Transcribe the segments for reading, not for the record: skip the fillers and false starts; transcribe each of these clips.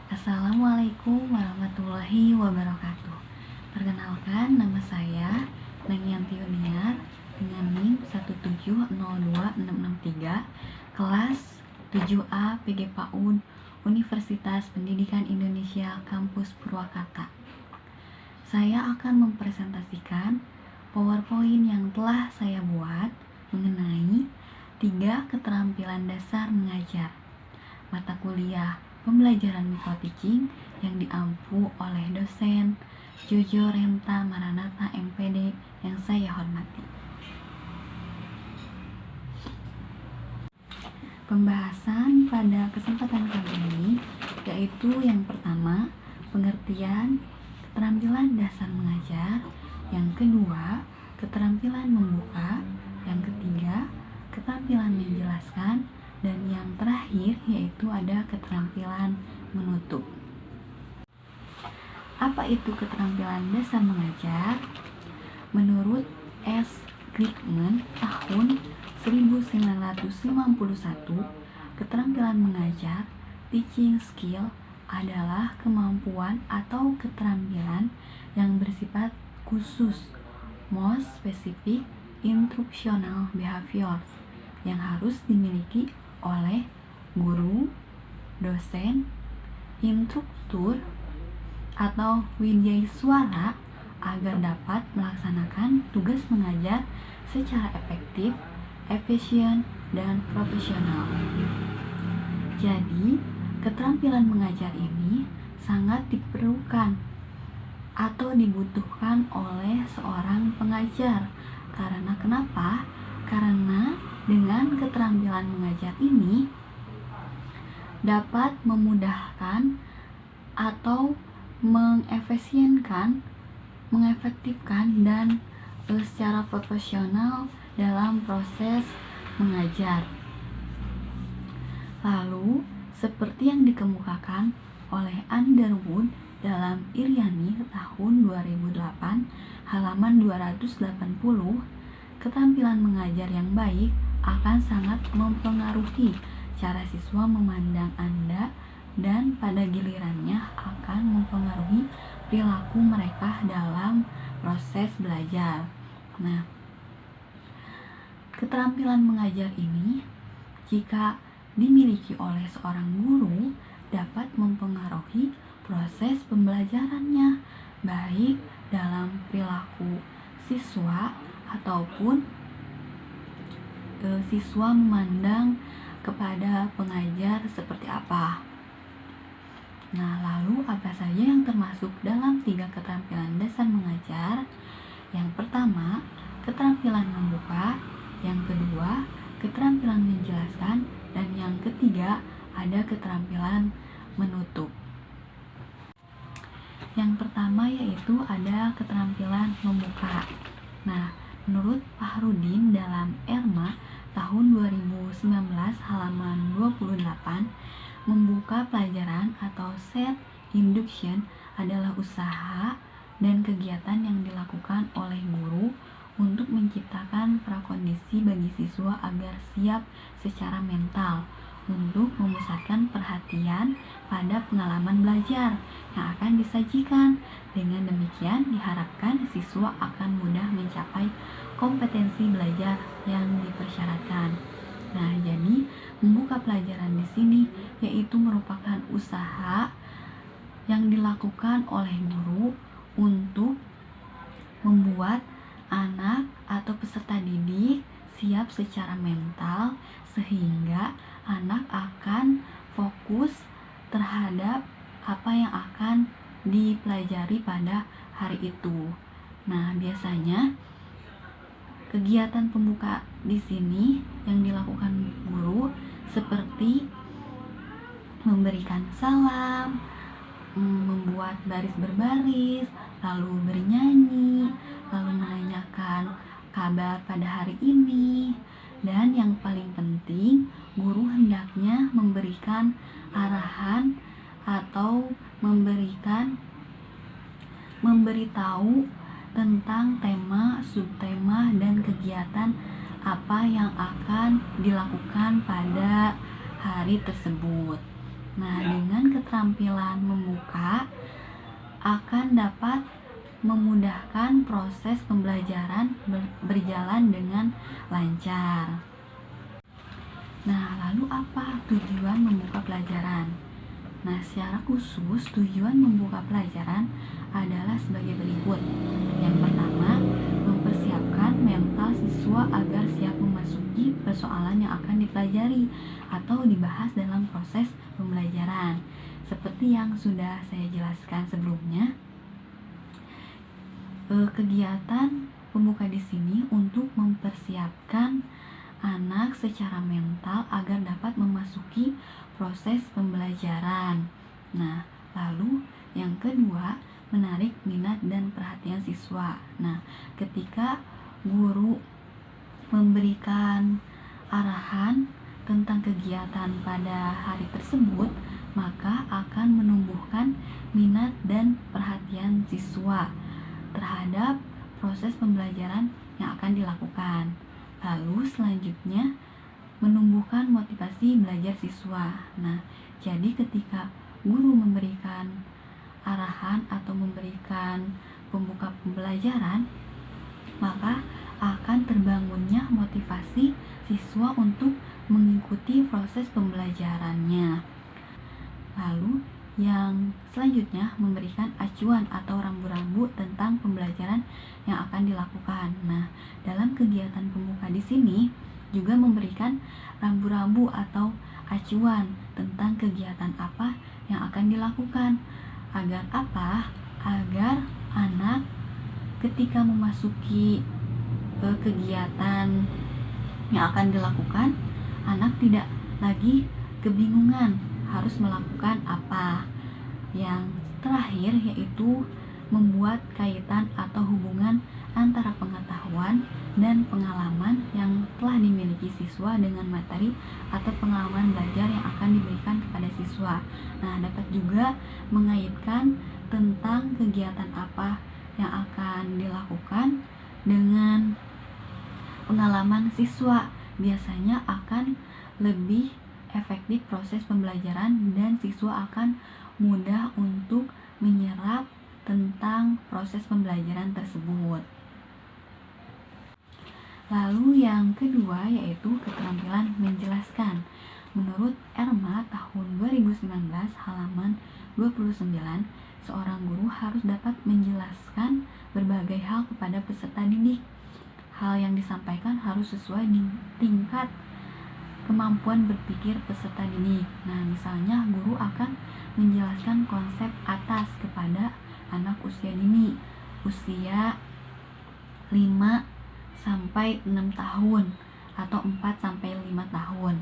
Assalamualaikum warahmatullahi wabarakatuh. Perkenalkan, nama saya Nangyanti Yuniar dengan NIM 1702663, kelas 7A PG PAUD Universitas Pendidikan Indonesia Kampus Purwakarta. Saya akan mempresentasikan PowerPoint yang telah saya buat mengenai 3 keterampilan dasar mengajar mata kuliah pembelajaran micro teaching yang diampu oleh dosen Jojo Renta Maranatha MPD yang saya hormati. Pembahasan pada kesempatan kali ini yaitu yang pertama, pengertian keterampilan dasar mengajar, yang kedua, keterampilan membuka, yang ketiga, keterampilan menjelaskan, dan yang terakhir yaitu ada keterampilan menutup. Apa itu keterampilan dasar mengajar? Menurut S. Glickman tahun 1951, keterampilan mengajar teaching skill adalah kemampuan atau keterampilan yang bersifat khusus most specific instructional behaviors yang harus dimiliki oleh guru, dosen, instruktur, atau widyaswara agar dapat melaksanakan tugas mengajar secara efektif, efisien, dan profesional. Jadi, keterampilan mengajar ini sangat diperlukan atau dibutuhkan oleh seorang pengajar. Karena kenapa? Karena dengan keterampilan mengajar ini dapat memudahkan atau mengefisienkan, mengefektifkan, dan secara profesional dalam proses mengajar. Lalu, seperti yang dikemukakan oleh Underwood dalam Iriani tahun 2008, halaman 280, keterampilan mengajar yang baik akan sangat mempengaruhi cara siswa memandang Anda dan pada gilirannya akan mempengaruhi perilaku mereka dalam proses belajar. Nah, keterampilan mengajar ini jika dimiliki oleh seorang guru dapat mempengaruhi proses pembelajarannya, baik dalam perilaku siswa ataupun siswa memandang kepada pengajar seperti apa. Nah, lalu apa saja yang termasuk dalam 3 keterampilan dasar mengajar? Yang pertama, keterampilan membuka, yang kedua, keterampilan menjelaskan, dan yang ketiga, ada keterampilan menutup. Yang pertama yaitu ada keterampilan membuka. Nah, menurut Fahrudin dalam ERMA tahun 2019 halaman 28, membuka pelajaran atau set induction adalah usaha dan kegiatan yang dilakukan oleh guru untuk menciptakan prakondisi bagi siswa agar siap secara mental untuk memusatkan perhatian pada pengalaman belajar yang akan disajikan. Dengan demikian diharapkan siswa akan mudah mencapai kompetensi belajar yang dipersyaratkan. Nah, jadi membuka pelajaran di sini yaitu merupakan usaha yang dilakukan oleh guru untuk membuat anak atau peserta didik siap secara mental sehingga anak akan fokus terhadap apa yang akan dipelajari pada hari itu. Nah, biasanya kegiatan pembuka di sini yang dilakukan guru seperti memberikan salam, membuat baris berbaris, lalu bernyanyi, lalu menanyakan kabar pada hari ini, dan yang paling penting, guru hendaknya memberikan arahan atau memberitahu tentang tema, subtema, dan kegiatan apa yang akan dilakukan pada hari tersebut. Nah, dengan keterampilan membuka akan dapat memudahkan proses pembelajaran berjalan dengan lancar. Nah, lalu apa tujuan membuka pelajaran? Nah, secara khusus tujuan membuka pelajaran adalah sebagai berikut. Yang pertama, mempersiapkan mental siswa agar siap memasuki persoalan yang akan dipelajari atau dibahas dalam proses pembelajaran. Seperti yang sudah saya jelaskan sebelumnya, kegiatan pembuka di sini untuk mempersiapkan anak secara mental agar dapat memasuki proses pembelajaran. Nah, lalu yang kedua, menarik minat dan perhatian siswa. Nah, ketika guru memberikan arahan tentang kegiatan pada hari tersebut, maka akan menumbuhkan minat dan perhatian siswa terhadap proses pembelajaran yang akan dilakukan. Lalu selanjutnya menumbuhkan motivasi belajar siswa. Nah, jadi ketika guru memberikan arahan atau memberikan pembuka pembelajaran, maka akan terbangunnya motivasi siswa untuk mengikuti proses pembelajarannya. Lalu yang selanjutnya memberikan acuan atau rambu-rambu tentang pembelajaran yang akan dilakukan. Nah, dalam kegiatan pembuka di sini juga memberikan rambu-rambu atau acuan tentang kegiatan apa yang akan dilakukan. Agar apa? Agar anak ketika memasuki kegiatan yang akan dilakukan, anak tidak lagi kebingungan harus melakukan apa. Yang terakhir yaitu membuat kaitan atau hubungan antara pengetahuan dan pengalaman yang telah dimiliki siswa dengan materi atau pengalaman belajar yang akan diberikan kepada siswa. Nah, dapat juga mengaitkan tentang kegiatan apa yang akan dilakukan dengan pengalaman siswa. Biasanya akan lebih efektif proses pembelajaran dan siswa akan mudah untuk menyerap tentang proses pembelajaran tersebut. Lalu yang kedua yaitu keterampilan menjelaskan. Menurut Erma tahun 2019 halaman 29, seorang guru harus dapat menjelaskan berbagai hal kepada peserta didik. Hal yang disampaikan harus sesuai di tingkat kemampuan berpikir peserta didik. Nah, misalnya guru akan menjelaskan konsep atas kepada anak usia dini, usia 5 sampai 6 tahun atau 4 sampai 5 tahun.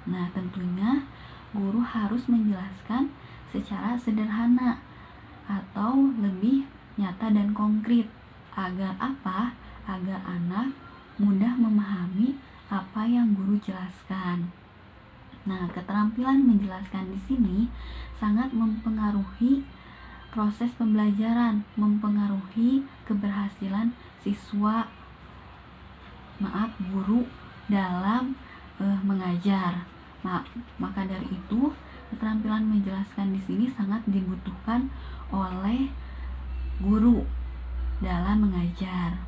Nah, tentunya guru harus menjelaskan secara sederhana atau lebih nyata dan konkret. Agar apa? Agar anak mudah memahami apa yang guru jelaskan. Nah, keterampilan menjelaskan di sini sangat mempengaruhi proses pembelajaran, mempengaruhi keberhasilan guru dalam mengajar. Maka dari itu, keterampilan menjelaskan di sini sangat dibutuhkan oleh guru dalam mengajar.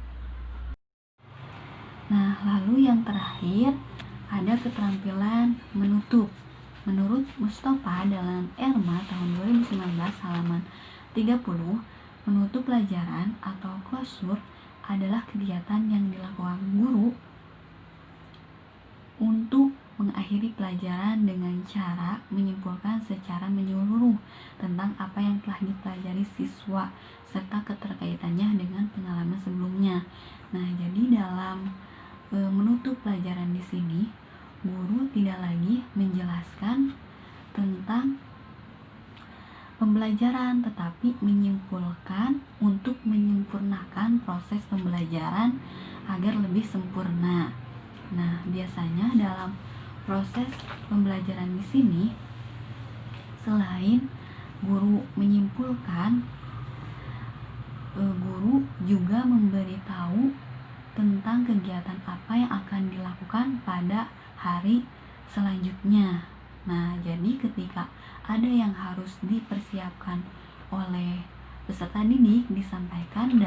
Nah, lalu yang terakhir ada keterampilan menutup. Menurut Mustafa dalam Erma tahun 2019 halaman 30, menutup pelajaran atau closure adalah kegiatan yang dilakukan guru untuk mengakhiri pelajaran dengan cara menyimpulkan secara menyeluruh tentang apa yang telah dipelajari siswa serta keterkaitannya dengan pengalaman sebelumnya. Nah, jadi dalam menutup pelajaran di sini, guru tidak lagi menjelaskan tentang pembelajaran, tetapi menyimpulkan untuk menyempurnakan proses pembelajaran agar lebih sempurna. Nah, biasanya dalam proses pembelajaran di sini, selain guru menyimpulkan, guru juga memberitahu tentang kegiatan apa yang akan dilakukan pada hari selanjutnya. Nah, jadi ketika ada yang harus dipersiapkan oleh peserta didik disampaikan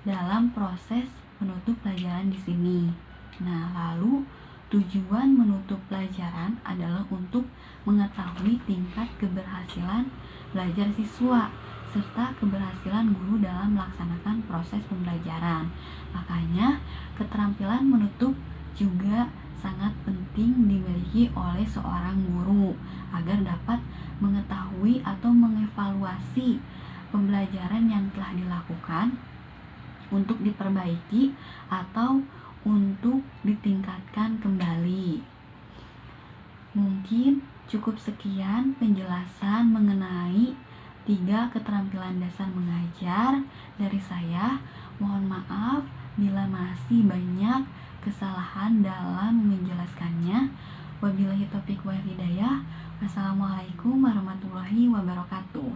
dalam proses penutup pelajaran di sini. Nah, lalu tujuan menutup pelajaran adalah untuk mengetahui tingkat keberhasilan belajar siswa serta keberhasilan guru dalam melaksanakan proses pembelajaran. Makanya, keterampilan menutup juga sangat penting dimiliki oleh seorang guru agar dapat mengetahui atau mengevaluasi pembelajaran yang telah dilakukan untuk diperbaiki atau untuk ditingkatkan kembali. Mungkin cukup sekian penjelasan mengenai 3 keterampilan dasar mengajar dari saya. Mohon maaf bila masih banyak kesalahan dalam menjelaskannya. Wabillahi taufiq wal hidayah. Wassalamualaikum warahmatullahi wabarakatuh.